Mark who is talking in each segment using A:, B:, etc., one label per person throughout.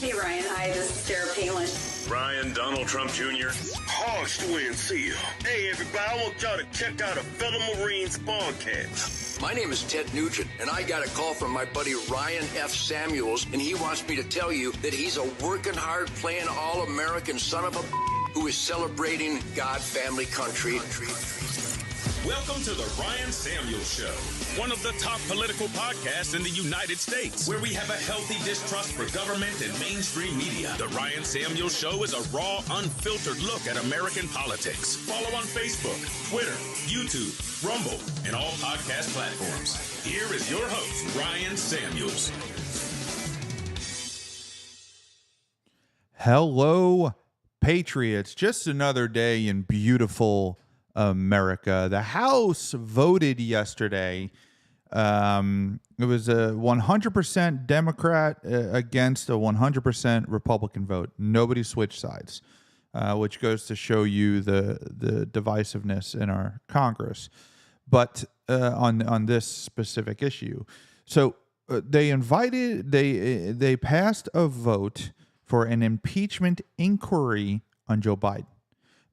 A: Hey, Ryan. Hi, this is Sarah Palin.
B: Ryan, Donald Trump Jr.
C: Hogs to win, see you. Hey, everybody, I want y'all to check out a fellow Marines podcast.
D: My name is Ted Nugent, and I got a call from my buddy Ryan F. Samuels, and he wants me to tell you that he's a working hard, playing all-American son of a who is celebrating God, family, country.
B: Welcome to the Ryan Samuels Show, one of the top political podcasts in the United States, where we have a healthy distrust for government and mainstream media. The Ryan Samuels Show is a raw, unfiltered look at American politics. Follow on Facebook, Twitter, YouTube, Rumble, and all podcast platforms. Here is your host, Ryan Samuels.
E: Hello, Patriots. Just another day in beautiful America. The House voted yesterday. It was a 100% Democrat against a 100% Republican vote. Nobody switched sides, which goes to show you the divisiveness in our Congress. But on this specific issue, so they passed a vote for an impeachment inquiry on Joe Biden.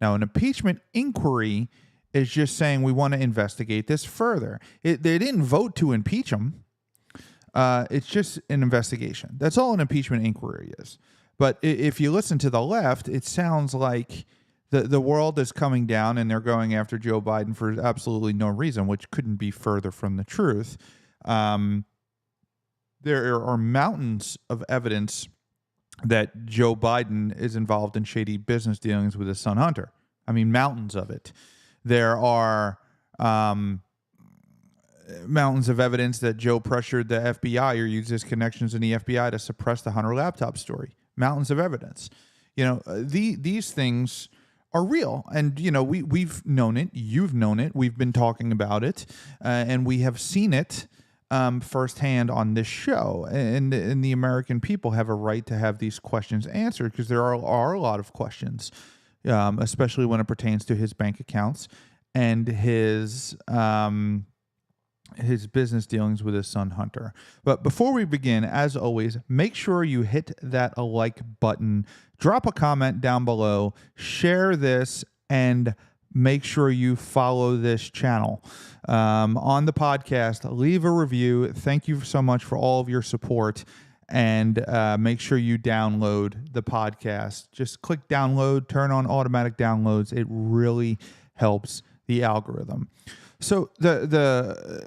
E: Now, an impeachment inquiry is just saying we want to investigate this further. They didn't vote to impeach him. It's just an investigation. That's all an impeachment inquiry is. But if you listen to the left, it sounds like the world is coming down and they're going after Joe Biden for absolutely no reason, which couldn't be further from the truth. There are mountains of evidence that Joe Biden is involved in shady business dealings with his son Hunter. I mean, mountains of it. There are mountains of evidence that Joe pressured the FBI or used his connections in the FBI to suppress the Hunter laptop story. Mountains of evidence. You know, these things are real. And, you know, we've known it. You've known it. We've been talking about it. And we have seen it firsthand on this show, and the American people have a right to have these questions answered because there are a lot of questions, especially when it pertains to his bank accounts and his business dealings with his son Hunter. But before we begin, as always, make sure you hit that like button, drop a comment down below, share this, and make sure you follow this channel on the podcast. Leave a review. Thank you so much for all of your support. And make sure you download the podcast. Just click download, turn on automatic downloads. It really helps the algorithm. So the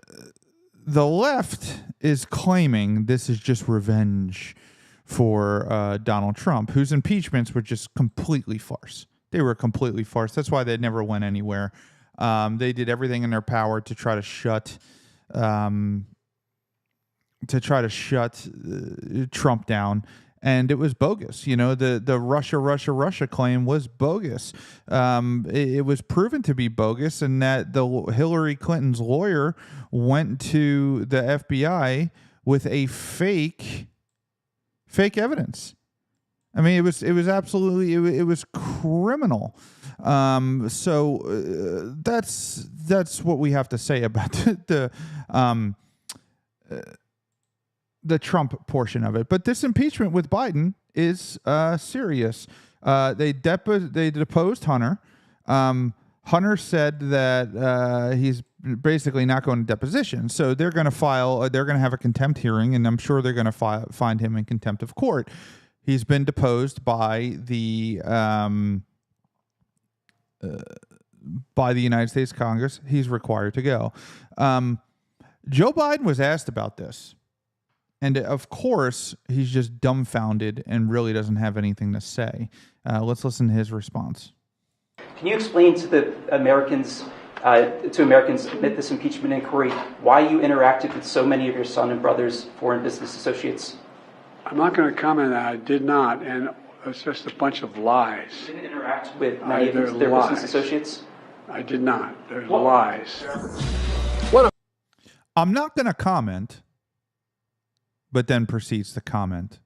E: left is claiming this is just revenge for Donald Trump, whose impeachments were just completely farce. They were completely farce. That's why they never went anywhere. They did everything in their power to try to shut Trump down, and it was bogus. You know, the Russia claim was bogus. It was proven to be bogus, and that the Hillary Clinton's lawyer went to the FBI with a fake evidence. I mean, it was absolutely, it was criminal. So that's what we have to say about the Trump portion of it. But this impeachment with Biden is serious. They deposed Hunter. Hunter said that he's basically not going to deposition. So they're going to have a contempt hearing, and I'm sure they're going to find him in contempt of court. He's been deposed by the United States Congress. He's required to go. Joe Biden was asked about this, and of course, he's just dumbfounded and really doesn't have anything to say. Let's listen to his response.
F: Can you explain to the Americans, amid this impeachment inquiry, why you interacted with so many of your son and brother's foreign business associates?
G: I'm not going to comment on that. I did not, and it's just a bunch of lies.
F: You didn't interact with many of their business associates?
G: I did not. There's lies.
E: I'm not going to comment, but then proceeds to comment.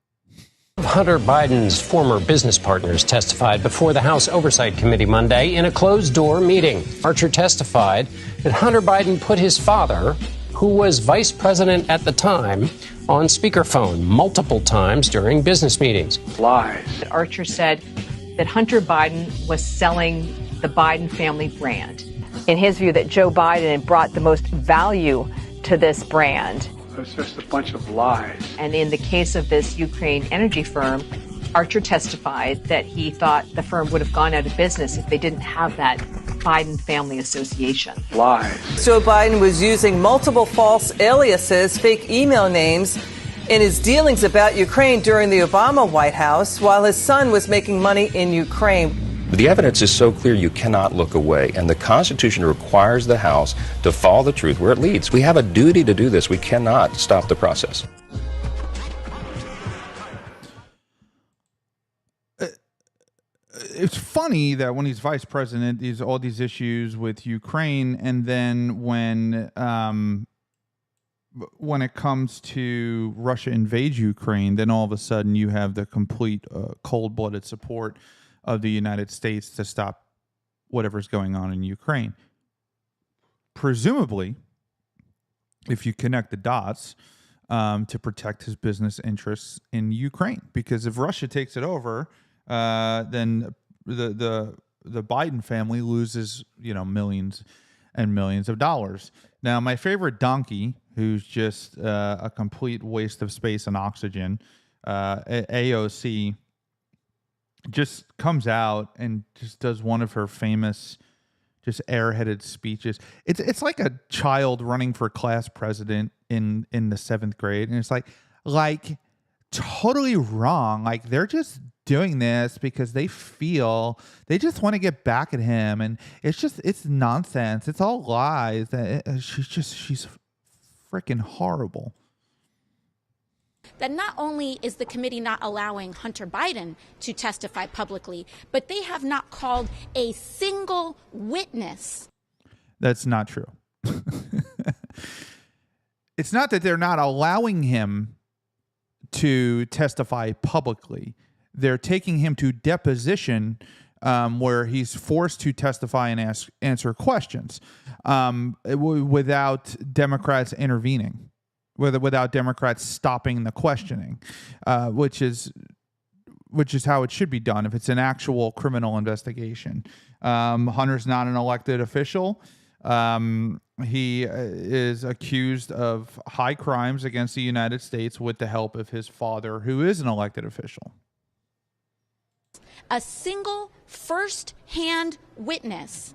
H: Hunter Biden's former business partners testified before the House Oversight Committee Monday in a closed-door meeting. Archer testified that Hunter Biden put his father, who was vice president at the time, on speakerphone multiple times during business meetings.
G: Lies.
I: Archer said that Hunter Biden was selling the Biden family brand. In his view, that Joe Biden brought the most value to this brand.
G: It's just a bunch of lies.
I: And in the case of this Ukraine energy firm, Archer testified that he thought the firm would have gone out of business if they didn't have that Biden family association.
G: Lies.
J: Joe Biden was using multiple false aliases, fake email names, in his dealings about Ukraine during the Obama White House while his son was making money in Ukraine.
K: The evidence is so clear you cannot look away, and the Constitution requires the House to follow the truth where it leads. We have a duty to do this. We cannot stop the process.
E: It's funny that when he's vice president, there's all these issues with Ukraine, and then when it comes to Russia invades Ukraine, then all of a sudden you have the complete cold-blooded support of the United States to stop whatever's going on in Ukraine. Presumably, if you connect the dots, to protect his business interests in Ukraine, because if Russia takes it over, then the Biden family loses, millions and millions of dollars. Now, my favorite donkey, who's just a complete waste of space and oxygen, AOC, just comes out and just does one of her famous, just airheaded speeches. It's like a child running for class president in the 7th grade, and it's like totally wrong. Like, they're just doing this because they just want to get back at him, and it's nonsense. It's all lies. She's freaking horrible.
L: That not only is the committee not allowing Hunter Biden to testify publicly, but they have not called a single witness.
E: That's not true. It's not that they're not allowing him to testify publicly. They're taking him to deposition, where he's forced to testify and answer questions, without Democrats intervening, without Democrats stopping the questioning, which is how it should be done if it's an actual criminal investigation. Hunter's not an elected official. He is accused of high crimes against the United States with the help of his father, who is an elected official.
L: A single first-hand witness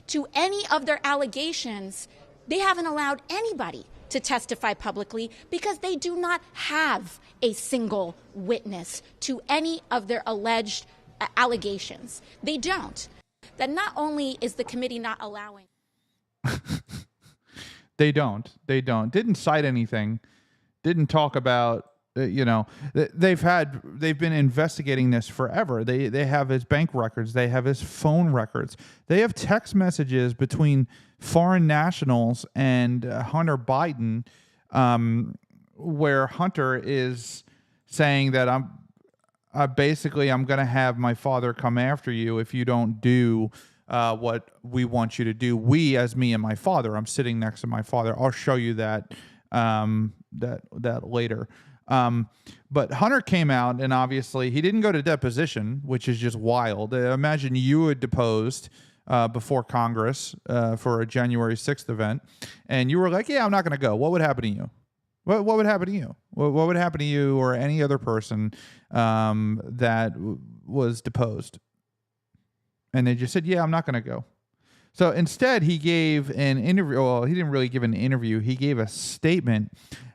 L: to any of their allegations. They haven't allowed anybody to testify publicly because they do not have a single witness to any of their alleged allegations. They don't. That not only is the committee not allowing.
E: They don't. Didn't cite anything. Didn't talk about, they've been investigating this forever. They have his bank records. They have his phone records. They have text messages between foreign nationals and Hunter Biden, where Hunter is saying that I'm going to have my father come after you if you don't do what we want you to do. We, as me and my father. I'm sitting next to my father. I'll show you that later. But Hunter came out, and obviously he didn't go to deposition, which is just wild. Imagine you had deposed before Congress for a January 6th event, and you were like, yeah, I'm not going to go. What would happen to you? What would happen to you? What would happen to you or any other person that was deposed? And they just said, yeah, I'm not going to go. So instead, he gave an interview. Well, he didn't really give an interview. He gave a statement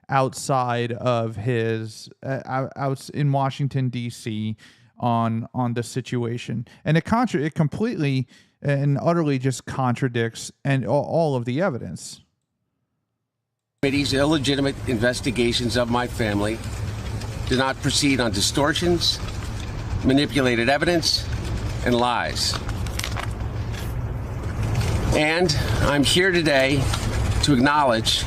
E: outside of his out in Washington, D.C. on the situation, and it completely and utterly just contradicts and all of the evidence.
M: Committee's illegitimate investigations of my family do not proceed on distortions, manipulated evidence, and lies. And I'm here today to acknowledge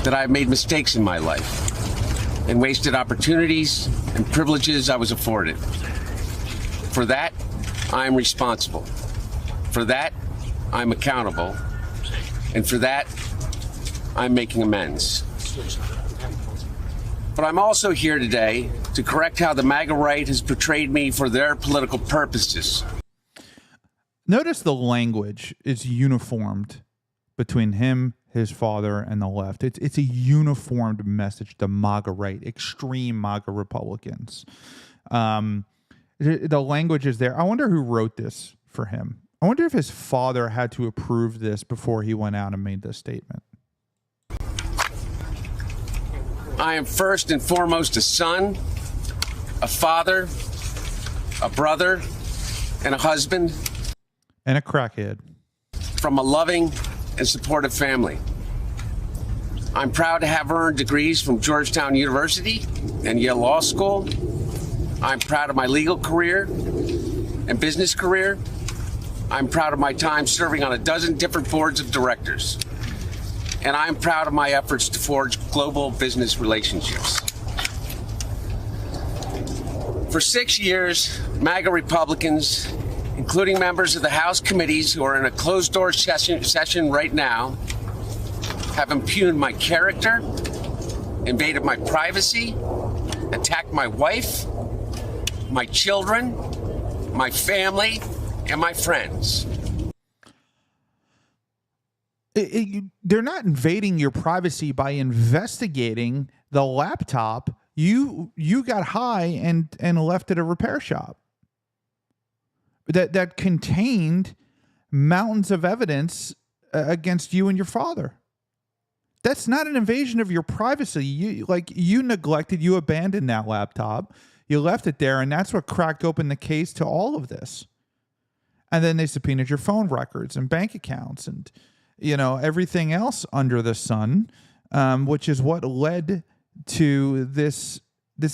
M: that I've made mistakes in my life and wasted opportunities and privileges I was afforded. For that, I'm responsible. For that, I'm accountable. And for that, I'm making amends. But I'm also here today to correct how the MAGA right has portrayed me for their political purposes.
E: Notice the language is uniformed between him, his father, and the left. It's a uniformed message to MAGA right, extreme MAGA Republicans. The language is there. I wonder who wrote this for him. I wonder if his father had to approve this before he went out and made this statement.
M: I am first and foremost a son, a father, a brother, and a husband.
E: And a crackhead.
M: From a loving and supportive family. I'm proud to have earned degrees from Georgetown University and Yale Law School. I'm proud of my legal career and business career. I'm proud of my time serving on a dozen different boards of directors. And I'm proud of my efforts to forge global business relationships. For 6 years, MAGA Republicans, including members of the House committees who are in a closed-door session right now, have impugned my character, invaded my privacy, attacked my wife, my children, my family, and my friends.
E: They're not invading your privacy by investigating the laptop you got high and left at a repair shop that contained mountains of evidence against you and your father. That's not an invasion of your privacy. You neglected, you abandoned that laptop, you left it there, and that's what cracked open the case to all of this. And then they subpoenaed your phone records and bank accounts and everything else under the sun, which is what led to this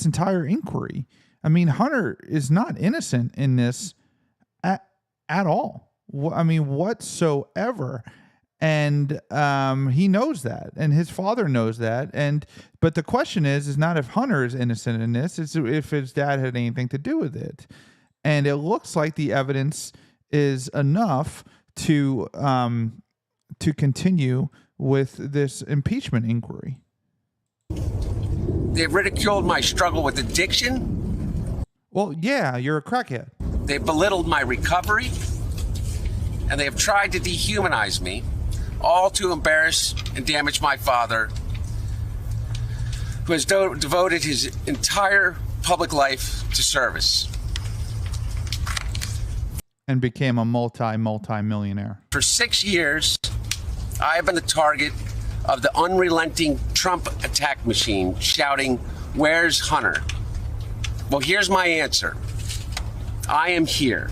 E: entire inquiry. I mean, Hunter is not innocent in this at all. I mean, whatsoever. And he knows that, and his father knows that. But the question is not if Hunter is innocent in this; it's if his dad had anything to do with it. And it looks like the evidence is enough to continue with this impeachment inquiry.
M: They've ridiculed my struggle with addiction.
E: Well, yeah, you're a crackhead.
M: They've belittled my recovery, and they have tried to dehumanize me, all to embarrass and damage my father, who has devoted his entire public life to service.
E: And became a multi-millionaire.
M: For 6 years, I have been the target of the unrelenting Trump attack machine, shouting, "Where's Hunter?" Well, here's my answer. I am here.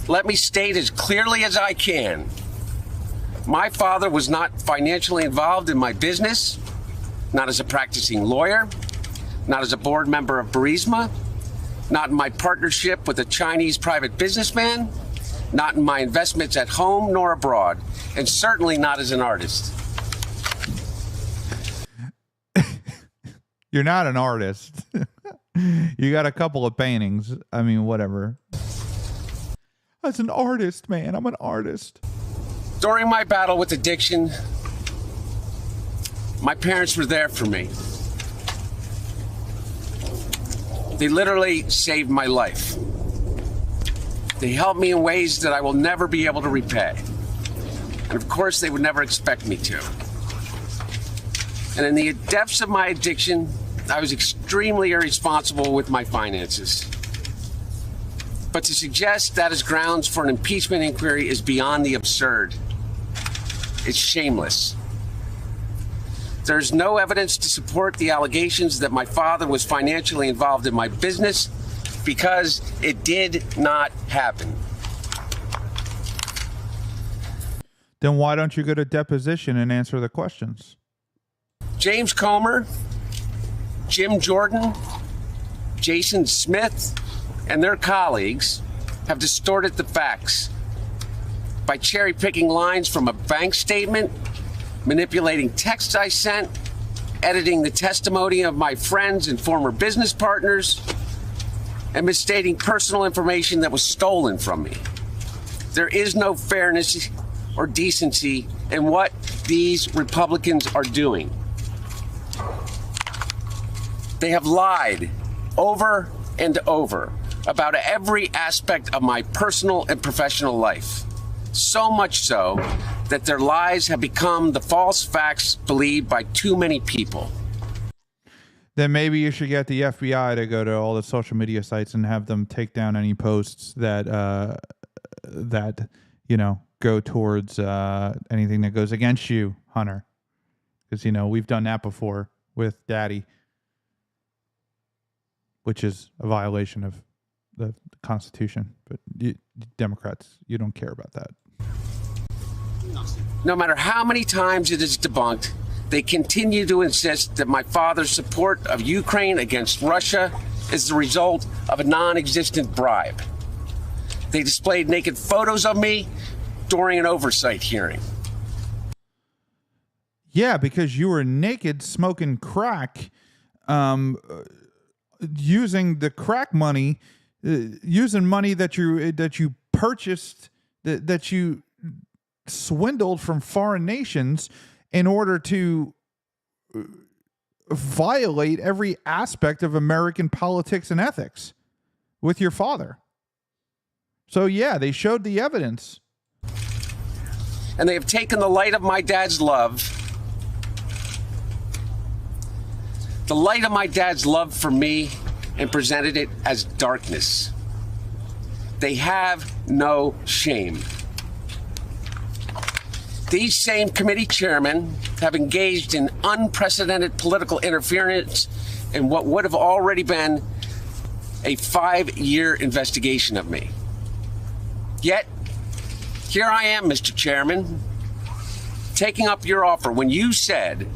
M: Let me state as clearly as I can. My father was not financially involved in my business, not as a practicing lawyer, not as a board member of Burisma, not in my partnership with a Chinese private businessman, not in my investments at home nor abroad, and certainly not as an artist.
E: You're not an artist. You got a couple of paintings. I mean, whatever. As an artist, man, I'm an artist.
M: During my battle with addiction, my parents were there for me. They literally saved my life. They helped me in ways that I will never be able to repay. And of course, they would never expect me to. And in the depths of my addiction, I was extremely irresponsible with my finances. But to suggest that is grounds for an impeachment inquiry is beyond the absurd. It's shameless. There's no evidence to support the allegations that my father was financially involved in my business because it did not happen.
E: Then why don't you go to deposition and answer the questions?
M: James Comer, Jim Jordan, Jason Smith, and their colleagues have distorted the facts by cherry-picking lines from a bank statement, manipulating texts I sent, editing the testimony of my friends and former business partners, and misstating personal information that was stolen from me. There is no fairness or decency in what these Republicans are doing. They have lied over and over about every aspect of my personal and professional life. So much so that their lies have become the false facts believed by too many people.
E: Then maybe you should get the FBI to go to all the social media sites and have them take down any posts that go towards anything that goes against you, Hunter. Because we've done that before with Daddy, which is a violation of the Constitution. But Democrats, you don't care about that.
M: No matter how many times it is debunked, they continue to insist that my father's support of Ukraine against Russia is the result of a non-existent bribe. They displayed naked photos of me during an oversight hearing.
E: Yeah, because you were naked smoking crack, using the crack money, using money that you purchased, that you swindled from foreign nations in order to violate every aspect of American politics and ethics with your father. So yeah, they showed the evidence.
M: And they have taken the light of my dad's love, for me, and presented it as darkness. They have no shame. These same committee chairmen have engaged in unprecedented political interference in what would have already been a 5-year investigation of me. Yet, here I am, Mr. Chairman, taking up your offer when you said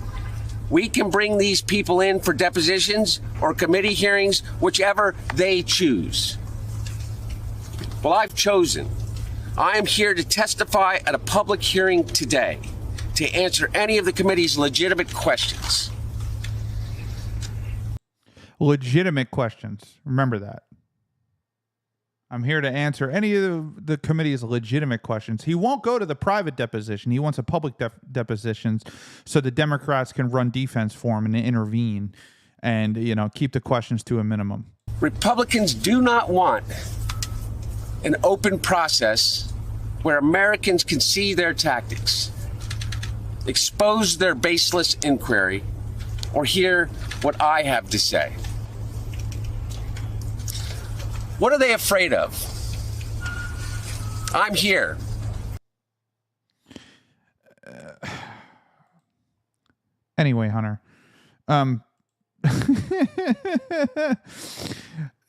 M: we can bring these people in for depositions or committee hearings, whichever they choose. Well, I've chosen. I am here to testify at a public hearing today to answer any of the committee's legitimate questions.
E: Legitimate questions. Remember that. I'm here to answer any of the committee's legitimate questions. He won't go to the private deposition. He wants a public depositions so the Democrats can run defense for him and intervene and, keep the questions to a minimum.
M: Republicans do not want an open process where Americans can see their tactics, expose their baseless inquiry, or hear what I have to say. What are they afraid of? I'm here.
E: Anyway, Hunter.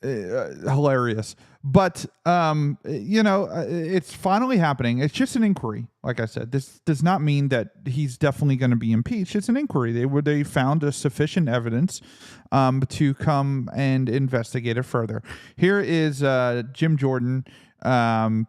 E: Hilarious. But, it's finally happening. It's just an inquiry. Like I said, this does not mean that he's definitely going to be impeached. It's an inquiry. They found a sufficient evidence to come and investigate it further. Here is Jim Jordan on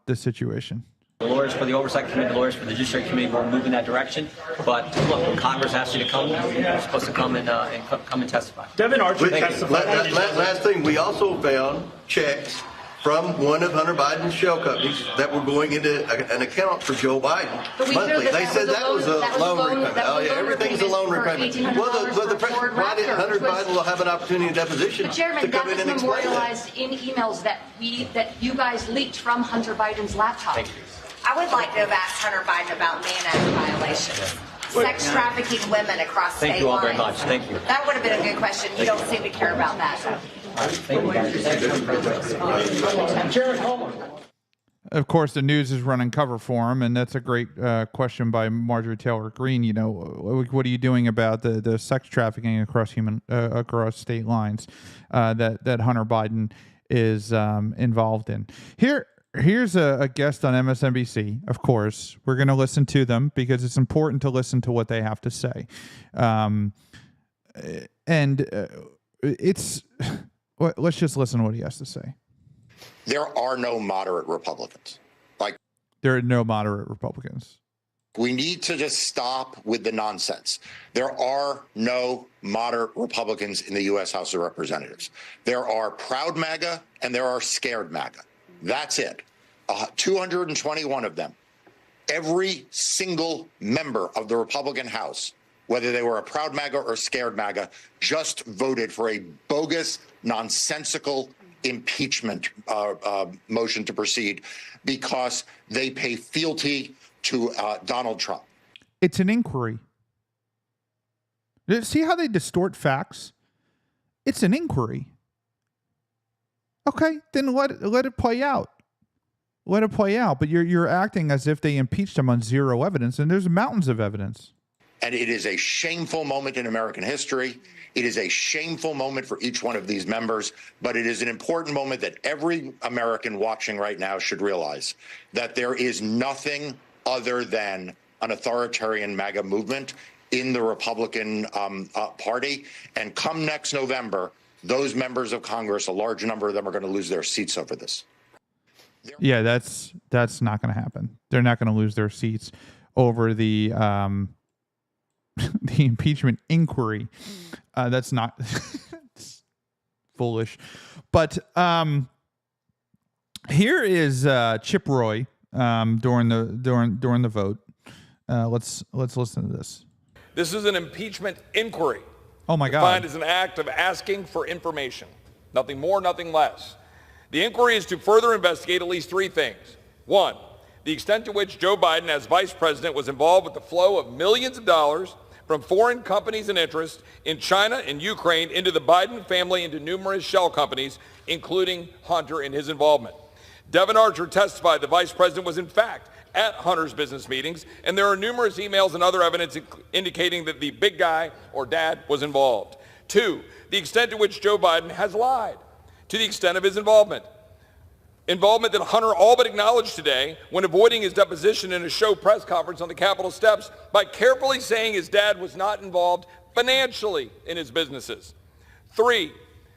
E: the situation.
N: The lawyers for the Oversight Committee, the lawyers for the Judiciary Committee will move in that direction. But look, when Congress asks you to come, you're supposed to come and testify.
O: Devin Archer testified. Last thing, we also found checks from one of Hunter Biden's shell companies that were going into an account for Joe Biden monthly. They said that was a loan repayment. Oh yeah, everything's a loan repayment. Well, why didn't Hunter Biden will have an opportunity in deposition to come in and explain that?
P: Memorialized in emails that you guys leaked from Hunter Biden's laptop.
N: Thank you.
Q: I would like to have asked Hunter Biden about Mann Act violations. Sex trafficking women across state lines.
N: Thank you all very much. Thank you.
Q: That would have been a good question. You don't seem to care about that.
E: Of course, the news is running cover for him, and that's a great question by Marjorie Taylor Greene. What are you doing about the sex trafficking across state lines that Hunter Biden is involved in? Here's a guest on MSNBC. Of course, we're going to listen to them because it's important to listen to what they have to say. Let's just listen to what he has to say.
R: There are no moderate Republicans.
E: There are no moderate Republicans.
R: We need to just stop with the nonsense. There are no moderate Republicans in the U.S. House of Representatives. There are proud MAGA and there are scared MAGA. That's it. 221 of them. Every single member of the Republican House whether they were a proud MAGA or scared MAGA, just voted for a bogus, nonsensical impeachment motion to proceed because they pay fealty to Donald Trump.
E: It's an inquiry. See how they distort facts? It's an inquiry. Okay, then let it play out. Let it play out. But you're acting as if they impeached him on zero evidence, and there's mountains of evidence.
R: And it is a shameful moment in American history. It is a shameful moment for each one of these members, but it is an important moment that every American watching right now should realize that there is nothing other than an authoritarian MAGA movement in the Republican Party. And come next November, those members of Congress, a large number of them, are going to lose their seats over this.
E: Yeah, that's not going to happen. They're not going to lose their seats over the the impeachment inquiry. That's not it's foolish. But here is Chip Roy during the vote. Let's listen to this.
S: This is an impeachment inquiry.
E: Oh my God!
S: Defined as an act of asking for information, nothing more, nothing less. The inquiry is to further investigate at least three things. One, the extent to which Joe Biden, as vice president, was involved with the flow of millions of dollars from foreign companies and interests in China and Ukraine into the Biden family, into numerous shell companies, including Hunter in his involvement. Devin Archer testified the vice president was in fact at Hunter's business meetings, and there are numerous emails and other evidence indicating that the big guy or dad was involved. Two, the extent to which Joe Biden has lied to the extent of his involvement. Involvement that Hunter all but acknowledged today when avoiding his deposition in a show press conference on the Capitol steps by carefully saying his dad was not involved financially in his businesses. Three,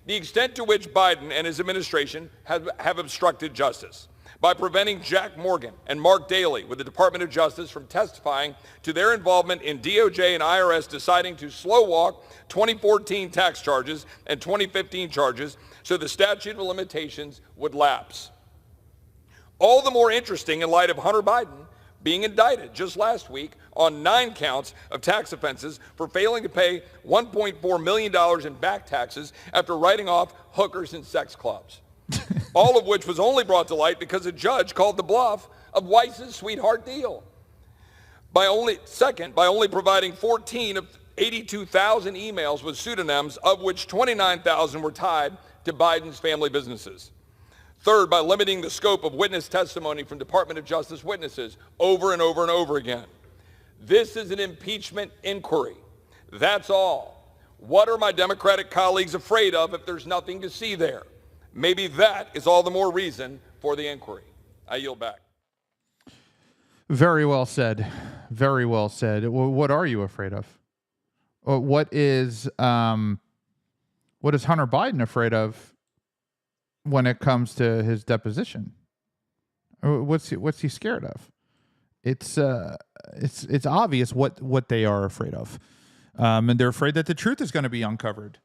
S: the extent to which Biden and his administration have obstructed justice by preventing Jack Morgan and Mark Daley with the Department of Justice from testifying to their involvement in DOJ and IRS deciding to slow walk 2014 tax charges and 2015 charges so the statute of limitations would lapse. All the more interesting in light of Hunter Biden being indicted just last week on 9 counts of tax offenses for failing to pay $1.4 million in back taxes after writing off hookers and sex clubs. All of which was only brought to light because a judge called the bluff of Weiss's sweetheart deal. By only providing 14 of 82,000 emails with pseudonyms, of which 29,000 were tied to Biden's family businesses. Third, by limiting the scope of witness testimony from Department of Justice witnesses over and over and over again. This is an impeachment inquiry. That's all. What are my Democratic colleagues afraid of if there's nothing to see there? Maybe that is all the more reason for the inquiry. I yield back.
E: Very well said. Very well said. What are you afraid of? What is Hunter Biden afraid of when it comes to his deposition? What's he scared of? It's obvious what they are afraid of, and they're afraid that the truth is going to be uncovered.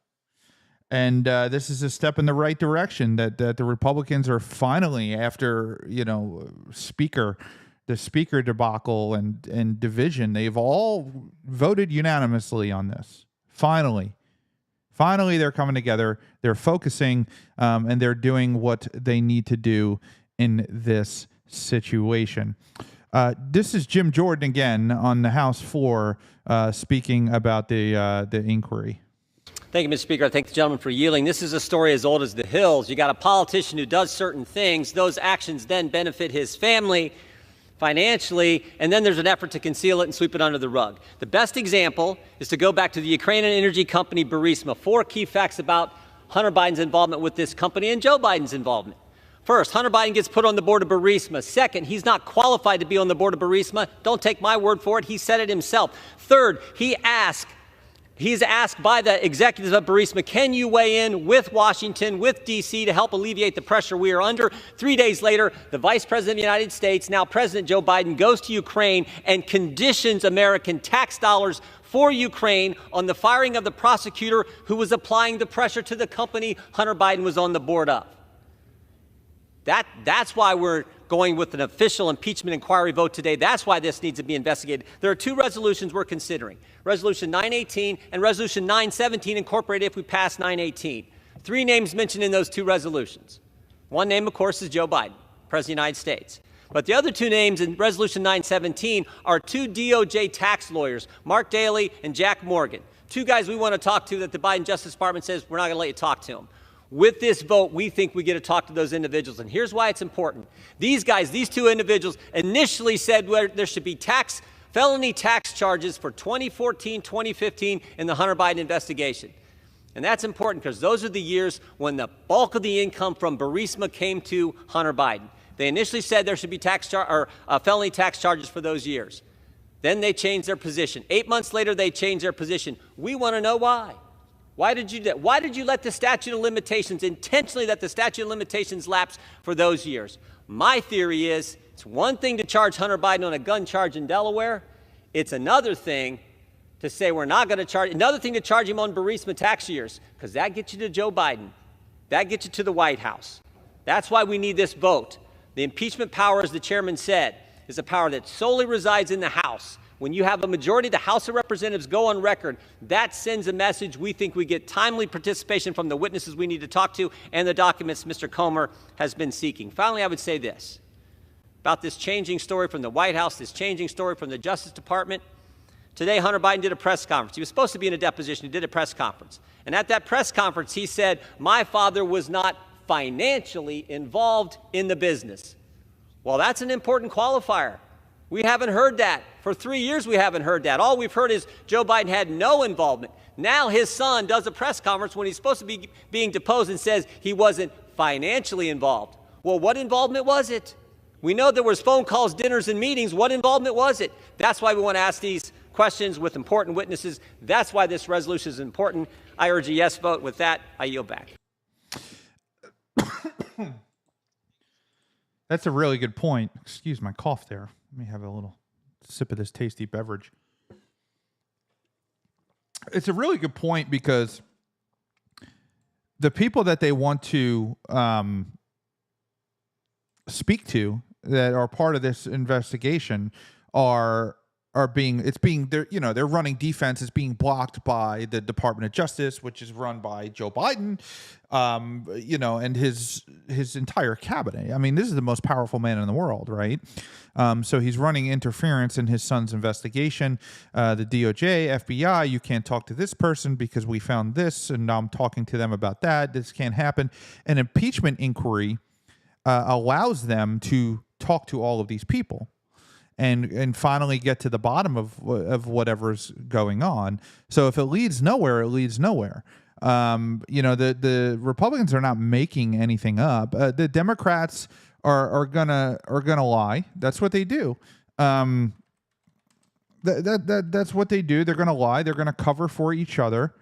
E: And this is a step in the right direction that the Republicans are finally, after the speaker debacle and division, they've all voted unanimously on this. Finally, they're coming together. They're focusing, and they're doing what they need to do in this situation. This is Jim Jordan again on the House floor, speaking about the inquiry.
T: Thank you, Mr. Speaker. I thank the gentleman for yielding. This is a story as old as the hills. You got a politician who does certain things. Those actions then benefit his family financially, and then there's an effort to conceal it and sweep it under the rug. The best example is to go back to the Ukrainian energy company Burisma. 4 key facts about Hunter Biden's involvement with this company and Joe Biden's involvement. First, Hunter Biden gets put on the board of Burisma. Second, he's not qualified to be on the board of Burisma. Don't take my word for it. He said it himself. Third, he's asked by the executives of Burisma, can you weigh in with Washington, with D.C. to help alleviate the pressure we are under? 3 days later, the Vice President of the United States, now President Joe Biden, goes to Ukraine and conditions American tax dollars for Ukraine on the firing of the prosecutor who was applying the pressure to the company Hunter Biden was on the board of. That's why we're going with an official impeachment inquiry vote today. That's why this needs to be investigated. There are two resolutions we're considering. Resolution 918 and Resolution 917 incorporated if we pass 918. 3 names mentioned in those 2 resolutions. One name, of course, is Joe Biden, President of the United States. But the other 2 names in Resolution 917 are 2 DOJ tax lawyers, Mark Daley and Jack Morgan. 2 guys we want to talk to that the Biden Justice Department says we're not going to let you talk to them. With this vote, we think we get to talk to those individuals. And here's why it's important. These guys, these 2 individuals, initially said there should be felony tax charges for 2014, 2015 in the Hunter Biden investigation. And that's important because those are the years when the bulk of the income from Burisma came to Hunter Biden. They initially said there should be felony tax charges for those years. Then they changed their position. 8 months later, they changed their position. We want to know why. Why did you do that? Why did you let the statute of limitations, intentionally let the statute of limitations lapse for those years? My theory is it's one thing to charge Hunter Biden on a gun charge in Delaware. It's another thing to say we're not going to charge, another thing to charge him on Burisma tax years, because that gets you to Joe Biden. That gets you to the White House. That's why we need this vote. The impeachment power, as the chairman said, is a power that solely resides in the House. When you have a majority of the House of Representatives go on record, that sends a message. We think we get timely participation from the witnesses we need to talk to and the documents Mr. Comer has been seeking. Finally, I would say this about this changing story from the White House, this changing story from the Justice Department. Today, Hunter Biden did a press conference. He was supposed to be in a deposition. He did a press conference. And at that press conference, he said, my father was not financially involved in the business. Well, that's an important qualifier. We haven't heard that. For 3 years, we haven't heard that. All we've heard is Joe Biden had no involvement. Now his son does a press conference when he's supposed to be being deposed and says he wasn't financially involved. Well, what involvement was it? We know there was phone calls, dinners, and meetings. What involvement was it? That's why we want to ask these questions with important witnesses. That's why this resolution is important. I urge a yes vote. With that, I yield back.
E: That's a really good point. Excuse my cough there. Let me have a little sip of this tasty beverage. It's a really good point because the people that they want to speak to that are part of this investigation are they're running defense. It's being blocked by the Department of Justice, which is run by Joe Biden, and his entire cabinet. I mean, this is the most powerful man in the world, right? So he's running interference in his son's investigation. The DOJ, FBI, you can't talk to this person because we found this, and now I'm talking to them about that. This can't happen. An impeachment inquiry allows them to talk to all of these people and finally get to the bottom of whatever's going on. So if it leads nowhere, it leads nowhere. The Republicans are not making anything up. The Democrats are gonna lie. That's what they do. That's what they do. They're gonna lie. They're gonna cover for each other,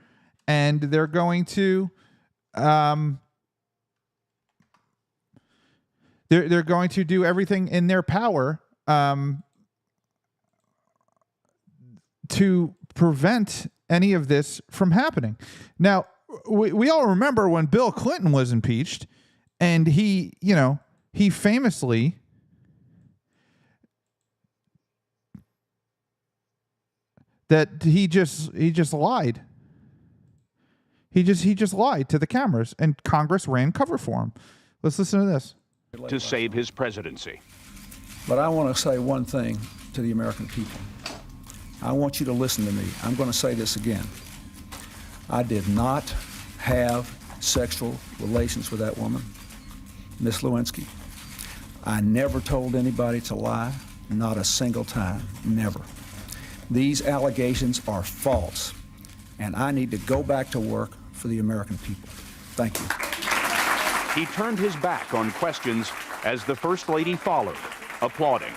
E: and they're going to they're going to do everything in their power to prevent any of this from happening. Now, we all remember when Bill Clinton was impeached, and he famously that he just lied. He just lied to the cameras, and Congress ran cover for him. Let's listen to this.
U: To save his presidency.
V: But I want to say one thing to the American people. I want you to listen to me. I'm going to say this again. I did not have sexual relations with that woman, Miss Lewinsky. I never told anybody to lie, not a single time, never. These allegations are false, and I need to go back to work for the American people. Thank you.
U: He turned his back on questions as the First Lady followed, applauding.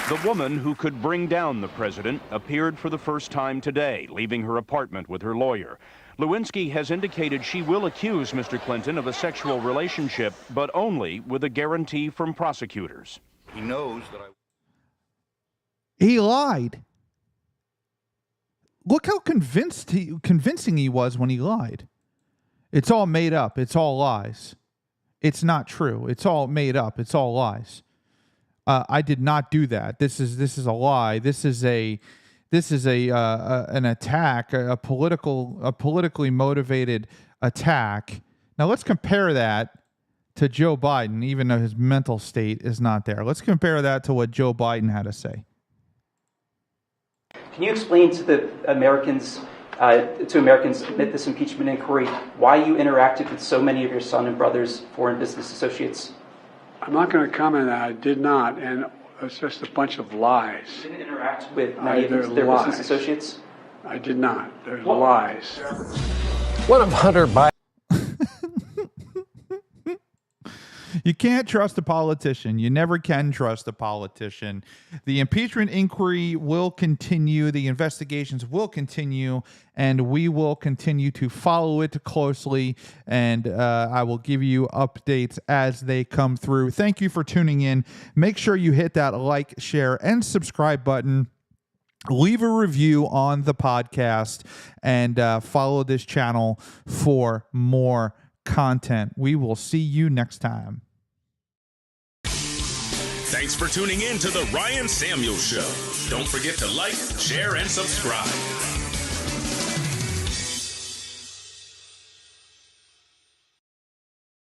U: The woman who could bring down the president appeared for the first time today, leaving her apartment with her lawyer. Lewinsky has indicated she will accuse Mr. Clinton of a sexual relationship, but only with a guarantee from prosecutors.
V: He knows that
E: He lied. Look how convincing he was when he lied. It's all made up. It's all lies. It's not true. It's all made up. It's all lies. I did not do that. This is a lie. This is an attack, a politically motivated attack. Now let's compare that to Joe Biden, even though his mental state is not there. Let's compare that to what Joe Biden had to say.
F: Can you explain to the Americans, amid this impeachment inquiry, why you interacted with so many of your son and brother's foreign business associates?
G: I'm not going to comment on that. I did not, and it's just a bunch of lies.
F: You didn't interact with many of their business associates?
G: I did not. There's lies.
H: One of Hunter Biden.
E: You can't trust a politician. You never can trust a politician. The impeachment inquiry will continue. The investigations will continue, and we will continue to follow it closely, and I will give you updates as they come through. Thank you for tuning in. Make sure you hit that like, share, and subscribe button. Leave a review on the podcast, and follow this channel for more content. We will see you next time.
B: Thanks for tuning in to the Ryan Samuels Show. Don't forget to like, share, and subscribe.